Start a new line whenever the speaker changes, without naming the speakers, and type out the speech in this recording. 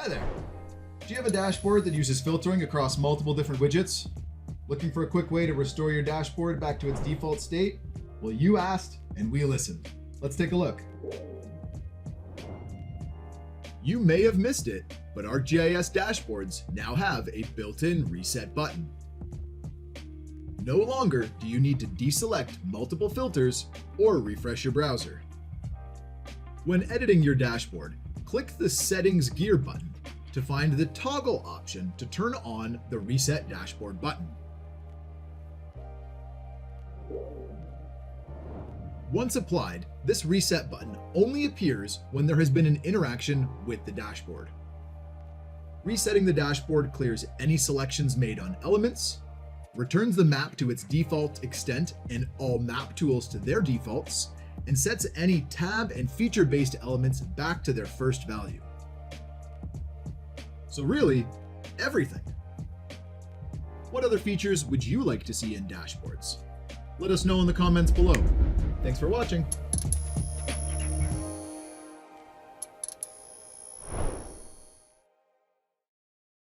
Hi there. Do you have a dashboard that uses filtering across multiple different widgets? Looking for a quick way to restore your dashboard back to its default state? Well, you asked and we listened. Let's take a look. You may have missed it, but ArcGIS dashboards now have a built-in reset button. No longer do you need to deselect multiple filters or refresh your browser. When editing your dashboard, click the Settings gear button to find the toggle option to turn on the Reset Dashboard button. Once applied, this reset button only appears when there has been an interaction with the dashboard. Resetting the dashboard clears any selections made on elements, returns the map to its default extent and all map tools to their defaults, and sets any tab and feature-based elements back to their first value. So really, everything. What other features would you like to see in dashboards? Let us know in the comments below. Thanks for watching.